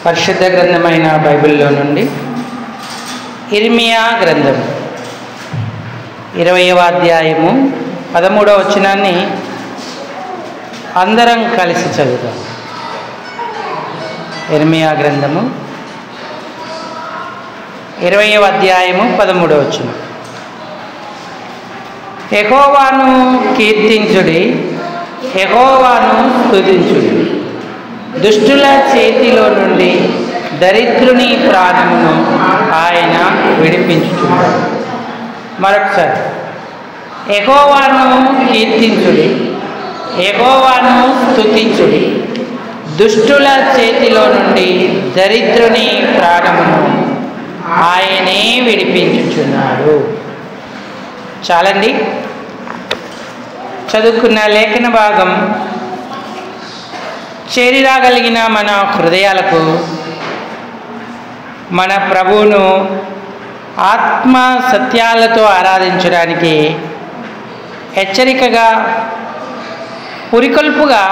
పరిశుద్ధ గ్రంథమైన బైబిల్లో నుండి ఇర్మియా గ్రంథం 20వ అధ్యాయము 13వ వచనాన్ని అందరం కలిసి చదువుదాం. ఇర్మియా గ్రంథము 20వ అధ్యాయము 13వ వచనం. యెహోవాను కీర్తించుడి, యెహోవాను స్తుతించుడి. దుష్టుల చేతిలో నుండి దరిద్రుని ప్రాణమును ఆయన విడిపించుచున్నాడు. మరొకసారి, యెహోవాను కీర్తించుడి, యెహోవాను స్తుతించుడి. దుష్టుల చేతిలో నుండి దరిద్రుని ప్రాణమును ఆయనే విడిపించుచున్నాడు. చాలండి. చదువుకున్న లేఖన భాగం చేరిరాగలిగిన మన హృదయాలకు మన ప్రభువును ఆత్మ సత్యాలతో ఆరాధించడానికి హెచ్చరికగా, పురికొల్పుగా,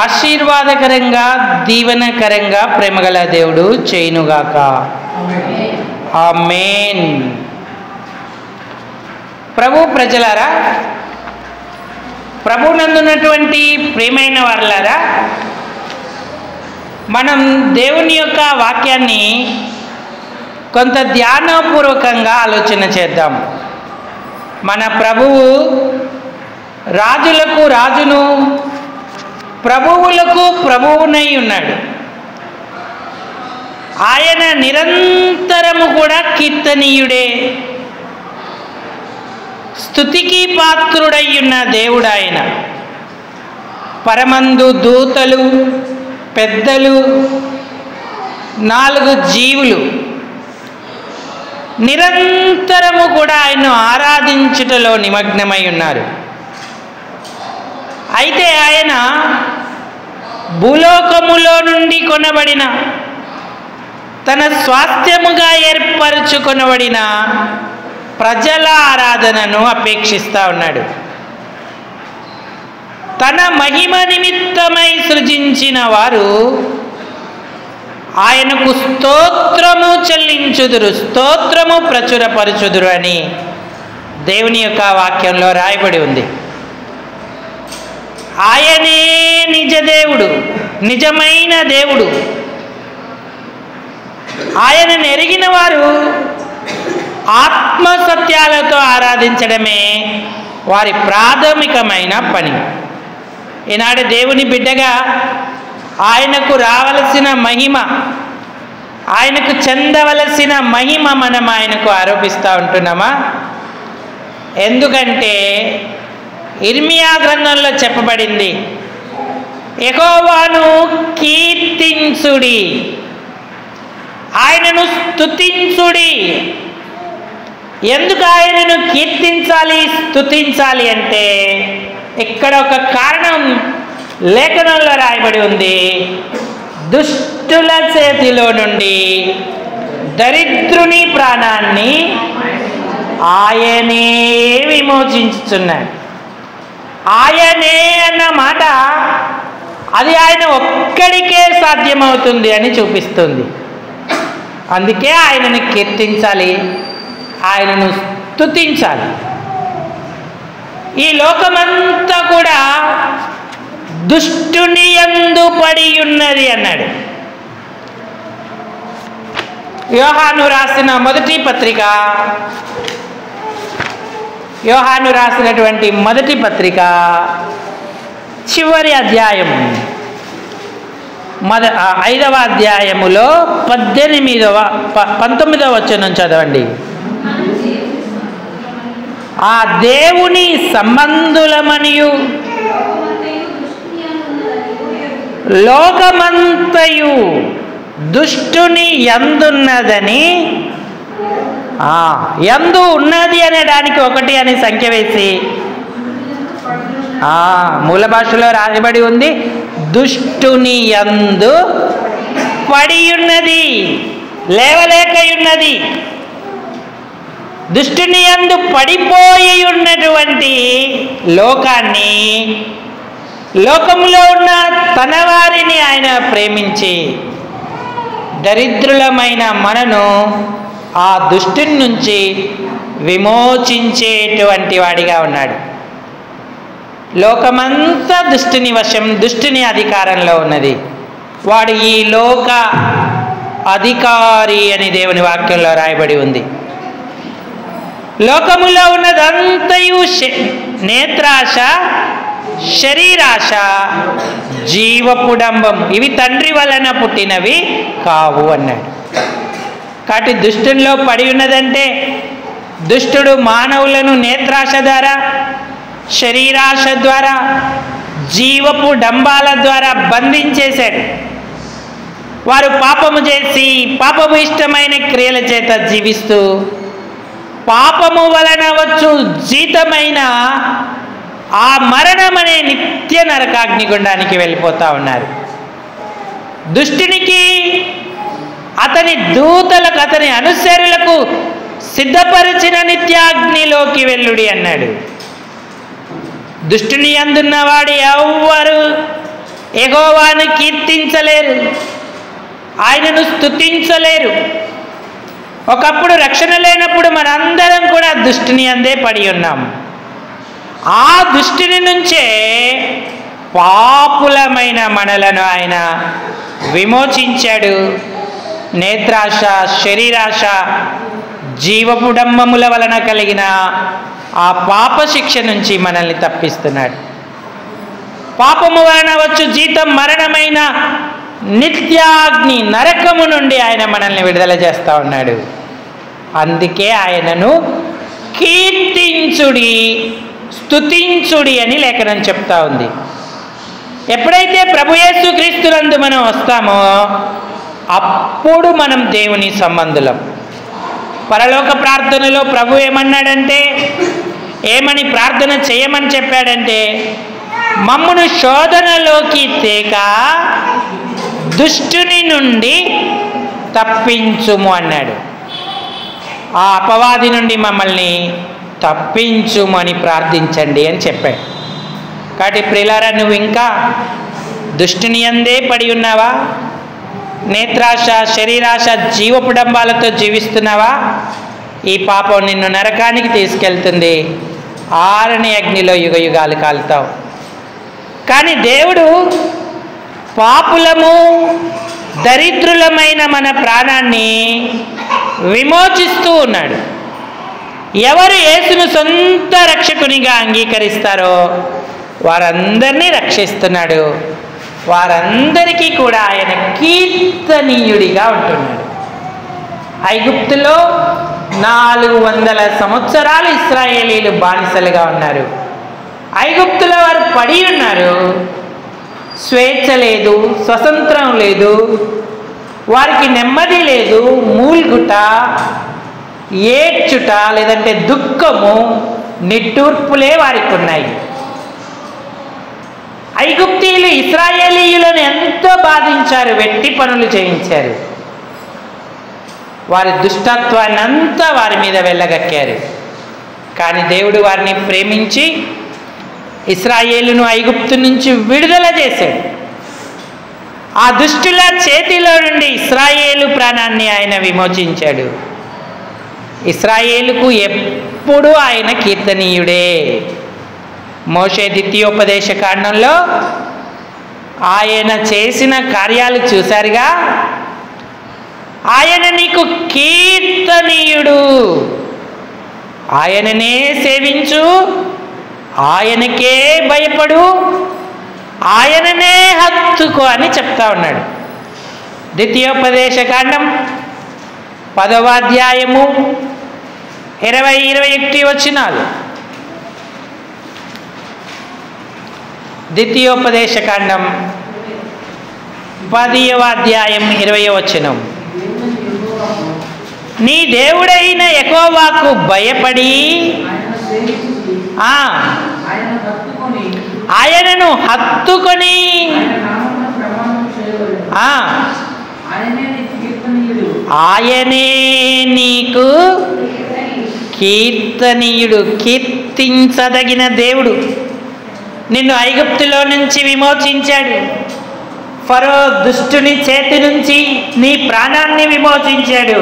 ఆశీర్వాదకరంగా, దీవెనకరంగా ప్రేమగల దేవుడు చేయునుగాక. ఆమేన్. ప్రభు ప్రజలారా, ప్రభునందున్నటువంటి ప్రియమైన వారలారా, మనం దేవుని యొక్క వాక్యాన్ని కొంత ధ్యానపూర్వకంగా ఆలోచన చేద్దాం. మన ప్రభువు రాజులకు రాజును, ప్రభువులకు ప్రభువునై ఉన్నాడు. ఆయన నిరంతరము కూడా కీర్తనీయుడే, స్తుతికి పాత్రుడై ఉన్న దేవుడు ఆయన. పరమందు దూతలు, పెద్దలు, 4 జీవులు నిరంతరము కూడా ఆయన్ను ఆరాధించుటలో నిమగ్నమై ఉన్నారు. అయితే ఆయన భూలోకములో నుండి కొనబడిన, తన స్వాస్థ్యముగా ఏర్పరచుకొనబడిన ప్రజల ఆరాధనను అపేక్షిస్తూ ఉన్నాడు. తన మహిమ నిమిత్తమై సృజించిన వారు ఆయనకు స్తోత్రము చెల్లించుదురు, స్తోత్రము ప్రచురపరచుదురు అని దేవుని యొక్క వాక్యంలో రాయబడి ఉంది. ఆయనే నిజ దేవుడు, నిజమైన దేవుడు. ఆయనను ఎరిగిన వారు ఆత్మ సత్యాలతో ఆరాధించడమే వారి ప్రాథమికమైన పని. ఈనాడు దేవుని బిడ్డగా ఆయనకు రావలసిన మహిమ, ఆయనకు చెందవలసిన మహిమ మనం ఆయనకు ఆరోపిస్తూ ఉంటున్నామా? ఎందుకంటే ఇర్మియా గ్రంథంలో చెప్పబడింది, యెహోవాను కీర్తించుడి, ఆయనను స్తుతించుడి. ఎందుకు ఆయనను కీర్తించాలి, స్తుతించాలి అంటే ఇక్కడ ఒక కారణం లేఖనంలో రాయబడి ఉంది. దుష్టుల చేతిలో నుండి దరిద్రుని ప్రాణాన్ని ఆయనే విమోచించుచున్నాడు. ఆయనే అన్న మాట అది ఆయన ఒక్కడికే సాధ్యమవుతుంది అని చూపిస్తుంది. అందుకే ఆయనను కీర్తించాలి, ఆయనను స్తుతించాలి. ఈ లోకమంతా కూడా దుష్టుని యందు పడి ఉన్నది అన్నాడు. యోహాను రాసిన మొదటి పత్రిక, యోహాను రాసినటువంటి మొదటి పత్రిక చివరి అధ్యాయం 5వ అధ్యాయములో 19వ వచనం చదవండి. ఆ దేవుని సంబంధులమనియు లోకమంతయు దుష్టుని యందున్నదని, యందు ఉన్నది అనడానికి 1 అని సంఖ్య వేసి మూల భాషలో రాయబడి ఉంది, దుష్టుని యందు పడి ఉన్నది, లేవలేకయున్నది. దుష్టుని యందు పడిపోయి ఉన్నటువంటి లోకాన్ని లోకములో ఉన్న తన వారిని ఆయన ప్రేమించి దరిద్రులమైన మనను ఆ దుష్టుని నుంచి విమోచించేటువంటి వాడిగా ఉన్నాడు. లోకమంతా దుష్టుని వశం, దుష్టుని అధికారంలో ఉన్నది. వాడు ఈ లోక అధికారి అని దేవుని వాక్యంలో రాయబడి ఉంది. లోకములో ఉన్నదంతయు నేత్రాశ, శరీరాశ, జీవపుడంబం, ఇవి తండ్రి వలన పుట్టినవి కావు అన్నాడు. కాబట్టి దుష్టునిలో పడి ఉన్నదంటే దుష్టుడు మానవులను నేత్రాశ ద్వారా, శరీరాశ ద్వారా, జీవపు డంబాల ద్వారా బంధించేశాడు. వారు పాపము చేసి పాపము ఇష్టమైన క్రియల చేత జీవిస్తూ పాపము వలన వచ్చు జీతమైన ఆ మరణం అనే నిత్య నరకాగ్నిగుండానికి వెళ్ళిపోతూ ఉన్నారు. దుష్టునికి, అతని దూతలకు, అతని అనుసరులకు సిద్ధపరిచిన నిత్యాగ్నిలోకి వెళ్ళుడి అన్నాడు. దుష్టుని అందున్నవాడు ఎవ్వరు యెహోవాను కీర్తించలేరు, ఆయనను స్తుతించలేరు. ఒకప్పుడు రక్షణ లేనప్పుడు మనందరం కూడా దుష్టుని అందే పడి ఉన్నాం. ఆ దుష్టుని నుంచే పాపులమైన మనలను ఆయన విమోచించాడు. నేత్రాశ, శరీరాశ, జీవపుడంబముల వలన కలిగిన ఆ పాప శిక్ష నుంచి మనల్ని తప్పిస్తున్నాడు. పాపము వలన వచ్చు జీతం మరణమైన నిత్యాగ్ని, నరకము నుండి ఆయన మనల్ని విడుదల చేస్తూ ఉన్నాడు. అందుకే ఆయనను కీర్తించుడి, స్తుతించుడి అని లేఖనం చెప్తా ఉంది. ఎప్పుడైతే ప్రభు యేసు క్రీస్తునందు మనం వస్తామో అప్పుడు మనం దేవుని సంబంధులం. పరలోక ప్రార్థనలో ప్రభు ఏమన్నాడంటే, ఏమని ప్రార్థన చేయమని చెప్పాడంటే, మమ్మును శోధనలోకి తేక దుష్టుని నుండి తప్పించుము అన్నాడు. ఆ అపవాది నుండి మమ్మల్ని తప్పించుము అని ప్రార్థించండి అని చెప్పాడు. కాబట్టి ప్రియులారా, నువ్వు ఇంకా దుష్టుని అందే పడి ఉన్నావా? నేత్రాశ, శరీరాశ, జీవపుడంబాలతో జీవిస్తున్నావా? ఈ పాపం నిన్ను నరకానికి తీసుకెళ్తుంది. ఆరని అగ్నిలో యుగయుగాలు కాలుతావు. కానీ దేవుడు పాపులము, దరిద్రులమైన మన ప్రాణాన్ని విమోచిస్తూ ఉన్నాడు. ఎవరు యేసును సొంత రక్షకునిగా అంగీకరిస్తారో వారందరినీ రక్షిస్తున్నాడు. వారందరికీ కూడా ఆయన కీర్తనీయుడిగా ఉంటున్నాడు. ఐగుప్తులో 400 సంవత్సరాలు ఇశ్రాయేలీలు బానిసలుగా ఉన్నారు. ఐగుప్తులో వారు పడి ఉన్నారు. స్వేచ్ఛ లేదు, స్వతంత్రం లేదు, వారికి నెమ్మది లేదు. మూల్గుట, ఏడ్చుట, లేదంటే దుఃఖము, నిట్టూర్పులే వారికి ఉన్నాయి. ఐగుప్తీయులు ఇశ్రాయేలీయులను ఎంతో బాధించారు, వెట్టి పనులు చేయించారు. వారి దుష్టత్వాన్ని అంతా వారి మీద వెళ్ళగక్కారు. కానీ దేవుడు వారిని ప్రేమించి ఇశ్రాయేలును ఐగుప్తు నుంచి విడుదల చేశాడు. ఆ దుష్టుల చేతిలో నుండి ఇశ్రాయేలు ప్రాణాన్ని ఆయన విమోచించాడు. ఇశ్రాయేలుకు ఎప్పుడూ ఆయన కీర్తనీయుడే. మోషే ద్వితీయోపదేశ కాండంలో ఆయన చేసిన కార్యాలు చూశారుగా. ఆయన నీకు కీర్తనీయుడు, ఆయననే సేవించు, ఆయనకే భయపడు, ఆయననే హత్తుకో అని చెప్తా ఉన్నాడు. ద్వితీయోపదేశ కాండం 10వ అధ్యాయము 20-21 వచనాలు. ద్వితీయోపదేశ కాండం 10వ అధ్యాయం 20వ వచనం. నీ దేవుడైన యెహోవాకు భయపడి ఆయనను హత్తుకొని ఆయనే నీకు కీర్తనీయుడు, కీర్తించదగిన దేవుడు. నిన్ను ఐగుప్తులో నుంచి విమోచించాడు. ఫరో దుష్టుని చేతి నుంచి నీ ప్రాణాన్ని విమోచించాడు.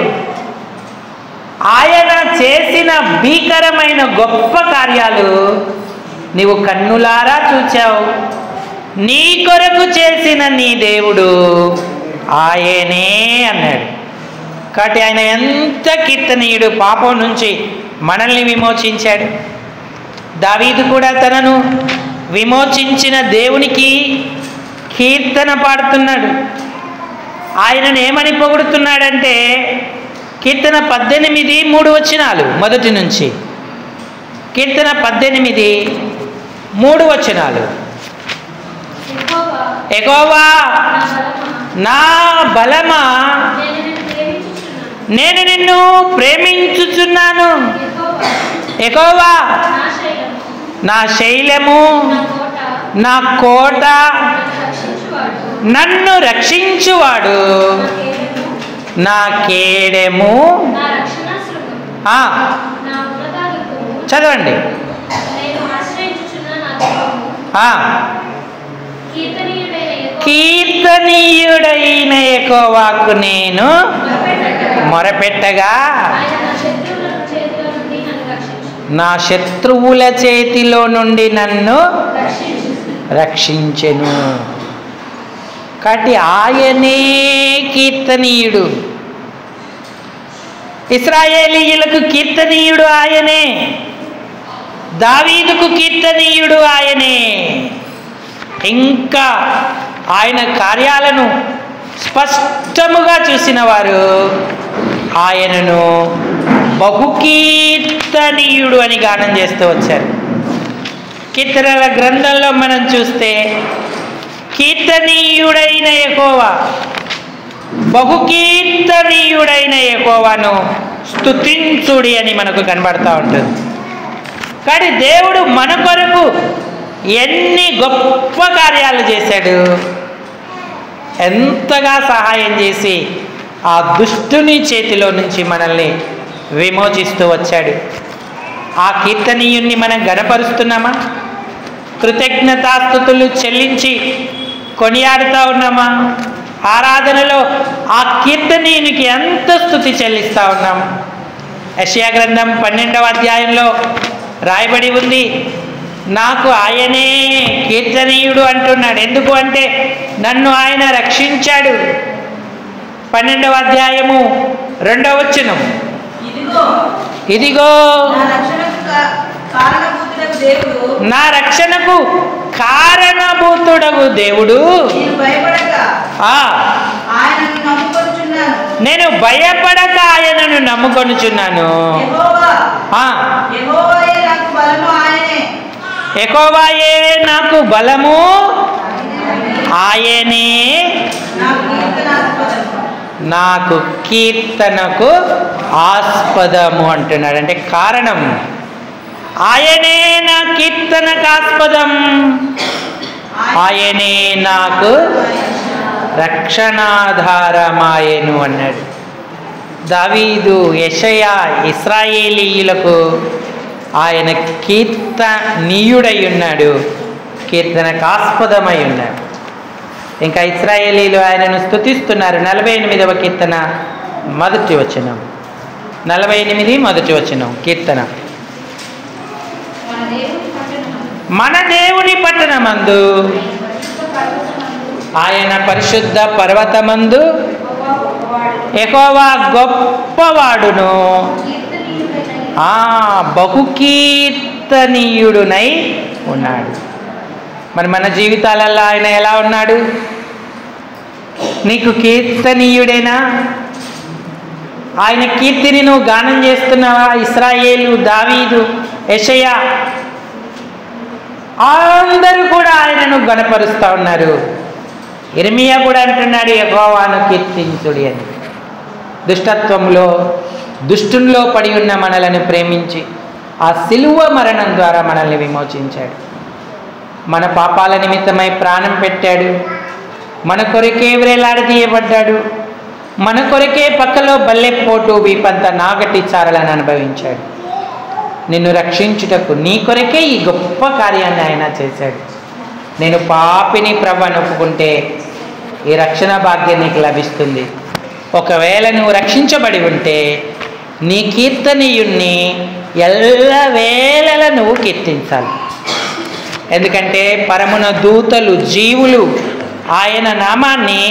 ఆయన చేసిన భీకరమైన గొప్ప కార్యాలు నీవు కన్నులారా చూచావు. నీ కొరకు చేసిన నీ దేవుడు ఆయనే అన్నాడు. కాబట్టి ఆయన ఎంత కీర్తనీయుడు, పాపం నుంచి మనల్ని విమోచించాడు. దావీదు కూడా తనను విమోచించిన దేవునికి కీర్తన పాడుతున్నాడు. ఆయనను ఏమని పొగుడుతున్నాడంటే, కీర్తన 18:3 మొదటి నుంచి. కీర్తన 18:3 యెహోవా నా బలమా, నేను నిన్ను ప్రేమించుచున్నాను. యెహోవా నా శైలము, నా కోట, నన్ను రక్షించువాడు, నా కేడెము. చదవండి. కీర్తనీయుడైన యెహోవాకు నేను మొరపెట్టగా నా శత్రువుల చేతిలో నుండి నన్ను రక్షించెను. కాబట్టి ఆయనే కీర్తనీయుడు. ఇశ్రాయేలీయులకు కీర్తనీయుడు ఆయనే, దావీదుకు కీర్తనీయుడు ఆయనే. ఇంకా ఆయన కార్యాలను స్పష్టముగా చూసిన వారు ఆయనను బహుకీర్తనీయుడు అని గానం చేస్తూ వచ్చారు. కీర్తనల గ్రంథంలో మనం చూస్తే కీర్తనీయుడైన యెహోవా, బహుకీర్తనీయుడైన యెహోవాను స్తుతించుడి అని మనకు కనబడతా ఉంటుంది. కానీ దేవుడు మన కొరకు ఎన్ని గొప్ప కార్యాలు చేశాడు, ఎంతగా సహాయం చేసి ఆ దుష్టుని చేతిలో నుంచి మనల్ని విమోచిస్తూ వచ్చాడు. ఆ కీర్తనీయుణ్ణి మనం గణపరుస్తున్నామా? కృతజ్ఞతాస్తుతులు చెల్లించి కొనియాడుతూ ఉన్నామా? ఆరాధనలో ఆ కీర్తనీయునికి ఎంత స్తుతి చెల్లిస్తూ ఉన్నాం? యెషయా గ్రంథం 12వ అధ్యాయంలో రాయబడి ఉంది, నాకు ఆయనే కీర్తనీయుడు అంటున్నాడు. ఎందుకు అంటే నన్ను ఆయన రక్షించాడు. 12వ అధ్యాయము 2వ వచనం, ఇదిగో నా రక్షణకు కారణభూతుడగు దేవుడు, నేను భయపడక ఆయనను నమ్ముకొనుచున్నాను. యెహోవాయే నాకు బలము, ఆయనే నాకు కీర్తనకు ఆస్పదము అంటున్నాడు. అంటే కారణం ఆయనే నా కీర్తనకు ఆస్పదం, ఆయనే నాకు రక్షణాధారమాయెను అన్నాడు. దావీదు, యెషయా, ఇశ్రాయేలీయులకు ఆయన కీర్తనీయుడై ఉన్నాడు, కీర్తనకు ఆస్పదమై ఉన్నాడు. ఇంకా ఇశ్రాయేలీలు ఆయనను స్తుతిస్తున్నారు. 48వ కీర్తన 1వ వచనం, 48 1వ వచనం కీర్తన. మన దేవుని పట్టణమందు, ఆయన పరిశుద్ధ పర్వతమందు యెహోవా గొప్పవాడును, బహుకీర్తనీయుడునై ఉన్నాడు. మరి మన జీవితాలలో ఆయన ఎలా ఉన్నాడు? నీకు కీర్తనీయుడేనా? ఆయన కీర్తిని నువ్వు గానం చేస్తున్నావా? ఇశ్రాయేలు, దావీదు, యెషయా అందరూ కూడా ఆయనను గణపరుస్తూ ఉన్నారు. ఇర్మియా కూడా అంటున్నాడు, యెహోవాను కీర్తించుడి అని. దుష్టత్వంలో, దుష్టుల్లో పడి ఉన్న మనలను ప్రేమించి ఆ సిలువ మరణం ద్వారా మనల్ని విమోచించాడు. మన పాపాల నిమిత్తమై ప్రాణం పెట్టాడు. మన కొరకే వ్రేలాడదీయబడ్డాడు. మన కొరకే పక్కలో బల్లెపోటు, వీపంత నాగటి చారలను అనుభవించాడు. నిన్ను రక్షించుటకు నీ కొరకే ఈ గొప్ప కార్యాన్ని ఆయన చేశాడు. నేను పాపిని ప్రభు అని ఒప్పుకుంటే ఈ రక్షణ భాగ్యం నీకు లభిస్తుంది. ఒకవేళ నువ్వు రక్షించబడి ఉంటే నీ కీర్తనీయుణ్ణి ఎల్లవేళల నువ్వు కీర్తించాలి. ఎందుకంటే పరమున దూతలు, జీవులు ఆయన నామాన్ని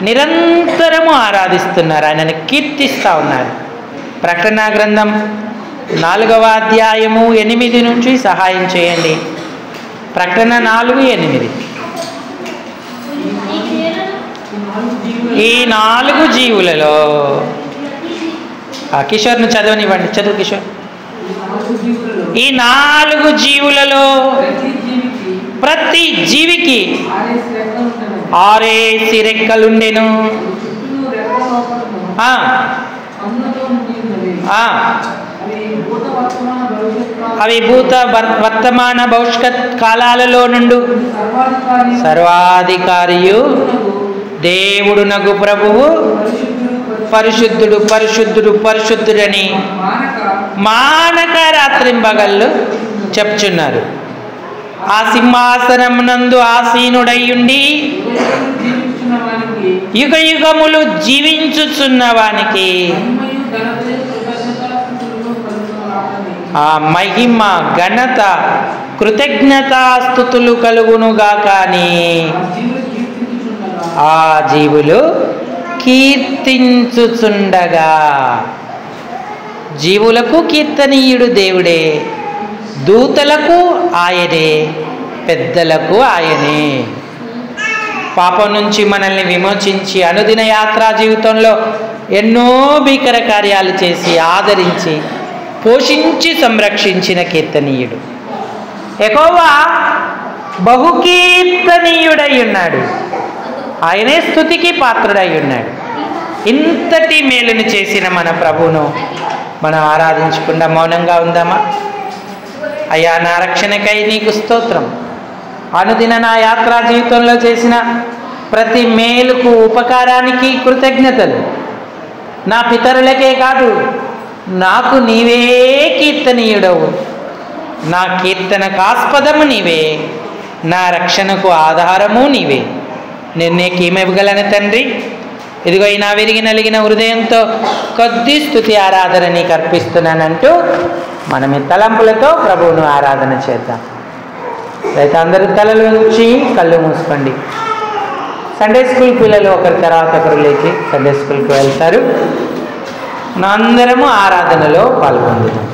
నిరంతరము ఆరాధిస్తున్నారు, ఆయనను కీర్తిస్తూ ఉన్నారు. ప్రకటన గ్రంథం 4వ అధ్యాయము 8 నుంచి సహాయం చేయండి. ప్రకటన 4:8. ఈ 4 జీవులలో కిషోర్ను చదవనివ్వండి. చదువు కిషోర్. ఈ 4 జీవులలో ప్రతి జీవికి 6 రెక్కలుండెను. అవి భూత వర్తమాన భవిష్యత్ కాలాలలో నుండి సర్వాధికారియు దేవుడునగు ప్రభువు పరిశుద్ధుడు పరిశుద్ధుడు పరిశుద్ధుడని మానక రాత్రింబగళ్ళు చెప్తున్నారు. ఆ సింహాసనమునందు ఆసీనుడయ్యుండి యుగ యుగములు జీవించుచున్నవానికి ఆ మహిమ ఘనత కృతజ్ఞతాస్తుతులు కలుగునుగా. కానీ ఆ జీవులు కీర్తించుచుండగా, జీవులకు కీర్తనీయుడు దేవుడే, దూతలకు ఆయనే, పెద్దలకు ఆయనే. పాపం నుంచి మనల్ని విమోచించి అనుదిన యాత్రా జీవితంలో ఎన్నో భీకర కార్యాలు చేసి ఆదరించి పోషించి సంరక్షించిన కీర్తనీయుడు. యెహోవా బహుకీర్తనీయుడై ఉన్నాడు, ఆయనే స్తుతికి పాత్రుడై ఉన్నాడు. ఇంతటి మేలుని చేసిన మన ప్రభువును మనం ఆరాధించకుండా మౌనంగా ఉందామా? అయ్యా, నా రక్షణకై నీకు స్తోత్రం. అనుదిన నా యాత్రా జీవితంలో చేసిన ప్రతి మేలుకు, ఉపకారానికి కృతజ్ఞతలు. నా పితరులకే కాదు, నాకు నీవే కీర్తనీయుడవు. నా కీర్తనకు ఆస్పదము నీవే, నా రక్షణకు ఆధారము నీవే. నేను నీకేమివ్వగలను తండ్రి? ఇదిగో ఈ నా విరిగి నలిగిన హృదయంతో కొద్ది స్తుతి ఆరాధన నీకు అర్పిస్తున్నానంటూ మనం ఈ తలంపులతో ప్రభువును ఆరాధన చేద్దాం. అయితే అందరూ తలలు ఉంచి కళ్ళు మూసుకోండి. సండే స్కూల్ పిల్లలు ఒకరి తర్వాత ఒకరు లేచి సండే స్కూల్కి వెళ్తారు. మన అందరము ఆరాధనలో పాల్గొందాం.